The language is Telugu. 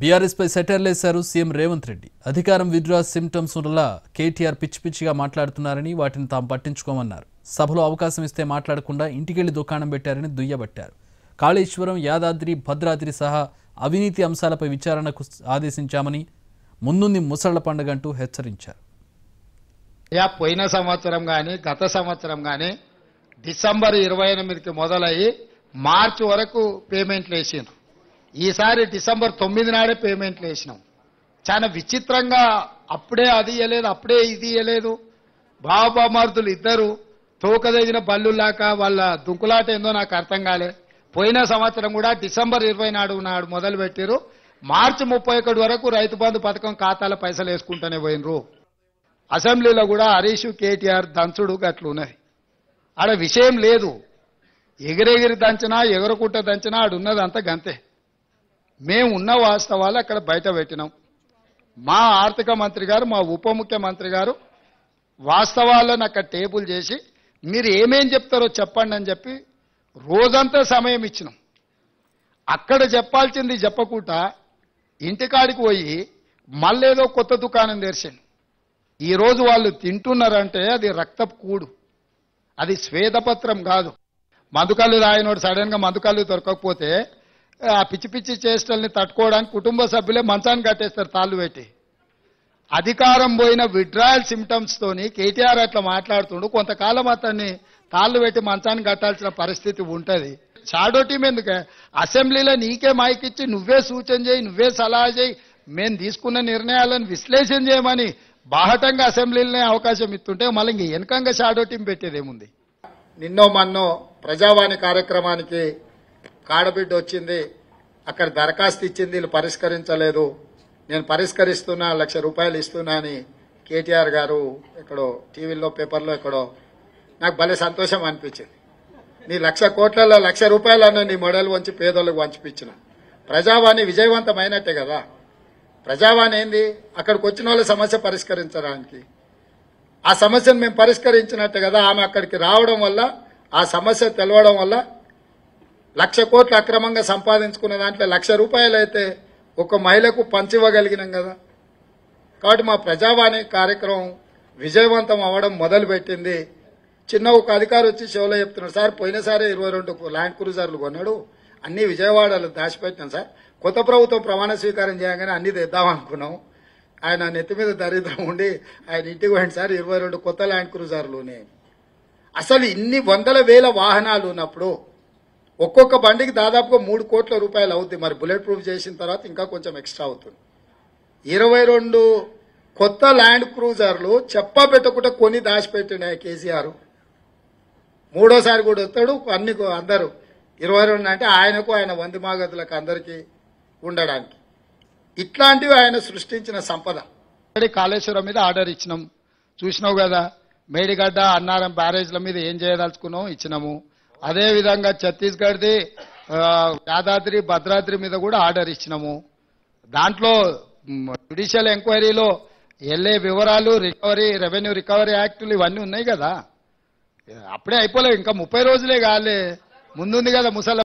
బీఆర్ఎస్ పై సెటర్లేశారు సీఎం రేవంత్ రెడ్డి. అధికారం విత్డ్రా సింప్టమ్స్ వల్ల కేటీఆర్ పిచ్చిగా మాట్లాడుతున్నారని, వాటిని తాము పట్టించుకోమన్నారు. సభలో అవకాశం ఇస్తే మాట్లాడకుండా ఇంటికెళ్లి దుకాణం పెట్టారని దుయ్యబట్టారు. కాళేశ్వరం, యాదాద్రి, భద్రాద్రి సహా అవినీతి అంశాలపై విచారణకు ఆదేశించామని, ముందుంది ముసళ్ల పండుగ అంటూ హెచ్చరించారు. పోయిన సంవత్సరం కానీ గత సంవత్సరం కానీ డిసెంబర్ 28కి మొదలయ్యి మార్చి వరకు పేమెంట్లు వేసిండ్రు. ఈసారి డిసెంబర్ 9 నాడే పేమెంట్లు వేసినాం. చాలా విచిత్రంగా అప్పుడే అది ఇయ్యలేదు, అప్పుడే ఇది ఇయ్యలేదు. బాబామర్దులు ఇద్దరు తోకదగిన బల్లులాక వాళ్ళ దుంకులాట ఏందో నాకు అర్థం కాలే. పోయిన సంవత్సరం కూడా డిసెంబర్ 20 నాడు మొదలు పెట్టారు. మార్చి 31 వరకు రైతు బంధు పథకం ఖాతాల పైసలు వేసుకుంటూనే పోయినరు. అసెంబ్లీలో కూడా హరీష్, కేటీఆర్ దంచుడు గట్లున్నది. ఆడ విషయం లేదు. ఎగిరెగిరి దంచినా ఎగరకుంట దంచినా ఆడున్నది అంత గంతే. మేము ఉన్న వాస్తవాలు అక్కడ బయట పెట్టినాం. మా ఆర్థిక మంత్రి గారు, మా ఉప ముఖ్యమంత్రి గారు వాస్తవాలను అక్కడ టేబుల్ చేసి మీరు ఏమేం చెప్తారో చెప్పండి అని చెప్పి రోజంతా సమయం ఇచ్చినాం. అక్కడ చెప్పాల్సింది చెప్పకుండా ఇంటికాడికి పోయి మళ్ళేదో కొత్త దుకాణం తెరిచాను. ఈరోజు వాళ్ళు తింటున్నారంటే అది రక్తపు కూడు, అది శ్వేతపత్రం కాదు. మధుకల్లు రాయనోడు సడన్ గా మధుకల్లు దొరకకపోతే ఆ పిచ్చి పిచ్చి చేష్టల్ని తట్టుకోవడానికి కుటుంబ సభ్యులే మంచాన్ని కట్టేస్తారు తాళ్ళు పెట్టి. అధికారం పోయిన విడ్రాయల్ సిమ్టమ్స్ తోని కేటీఆర్ అట్లా మాట్లాడుతుండు. కొంతకాలం అతన్ని తాళ్ళు పెట్టి మంచాన్ని కట్టాల్సిన పరిస్థితి ఉంటది. షాడో టీం ఎందుకే? అసెంబ్లీలో నీకే మైకిచ్చి నువ్వే సూచన చేయి, నువ్వే సలహా చేయి, మేము తీసుకున్న నిర్ణయాలను విశ్లేషణ చేయమని బాహటంగా అసెంబ్లీలోనే అవకాశం ఇస్తుంటే మళ్ళీ ఇంక వెనకంగా షాడో టీం పెట్టేదేముంది? నిన్నో మన్నో ప్రజావాణి కార్యక్రమానికి కాడబిడ్డ వచ్చింది, అక్కడ దరఖాస్తు ఇచ్చింది, వీళ్ళు పరిష్కరించలేదు, నేను పరిష్కరిస్తున్నా, ₹1,00,000 ఇస్తున్నా అని కేటీఆర్ గారు ఎక్కడో టీవీలో పేపర్లో ఎక్కడో నాకు భలే సంతోషం అనిపించింది. నీ 1,00,000 కోట్లలో ₹1,00,000 అన్న నీ మొడలు వంచి పేదోళ్ళకు వంచిపించిన ప్రజావాణి విజయవంతమైనట్టే కదా. ప్రజావాణి ఏంది? అక్కడికి వచ్చిన వాళ్ళ సమస్య పరిష్కరించడానికి, ఆ సమస్యను మేము పరిష్కరించినట్టే కదా. ఆమె అక్కడికి రావడం వల్ల, ఆ సమస్య తెలవడం వల్ల 1,00,000 కోట్లు అక్రమంగా సంపాదించుకున్న దాంట్లో ₹1,00,000 అయితే ఒక మహిళకు పంచివ్వగలిగినాం కదా. కాబట్టి మా ప్రజావాణి కార్యక్రమం విజయవంతం అవ్వడం మొదలుపెట్టింది. చిన్న ఒక అధికారి వచ్చి షోలో చెప్తున్నాడు, సార్ పోయినసారి 22 ల్యాండ్ క్రూజర్లు కొన్నాడు, అన్ని విజయవాడలో దాచిపెట్టినాం సార్, కొత్త ప్రభుత్వం ప్రమాణ స్వీకారం చేయగానే అన్ని తెద్దామనుకున్నాం. ఆయన నెత్తి మీద దరిద్రం ఉండి ఆయన ఇంటికి పోయింది సార్, 22 కొత్త ల్యాండ్ క్రూజర్లునే. అసలు ఇన్ని వందల వేల వాహనాలు ఉన్నప్పుడు ఒక్కొక్క బండికి దాదాపుగా ₹3 కోట్ల అవుతుంది. మరి బుల్లెట్ ప్రూఫ్ చేసిన తర్వాత ఇంకా కొంచెం ఎక్స్ట్రా అవుతుంది. 22 కొత్త ల్యాండ్ క్రూజర్లు చెప్పా పెట్టకుండా కొని దాచిపెట్టిన కేసీఆర్ మూడోసారి కూడా వస్తాడు. అన్ని అందరూ 22 అంటే ఆయనకు, ఆయన వంది మాగతులకు అందరికీ ఉండడానికి. ఇట్లాంటివి ఆయన సృష్టించిన సంపద. కాళేశ్వరం మీద ఆర్డర్ ఇచ్చినాం, చూసినావు కదా. మేడిగడ్డ, అన్నారం బ్యారేజ్ల మీద ఏం చేయదలుచుకున్నాం ఇచ్చినాము. అదేవిధంగా ఛత్తీస్గఢ్ది యాదాద్రి, భద్రాద్రి మీద కూడా ఆర్డర్ ఇచ్చినాము. దాంట్లో జ్యుడిషియల్ ఎంక్వైరీలో వెళ్ళే వివరాలు, రికవరీ, రెవెన్యూ రికవరీ యాక్టులు ఇవన్నీ ఉన్నాయి కదా. అప్పుడే అయిపోలేవు, ఇంకా 30 రోజులే కాలే, ముందుంది కదా ముసల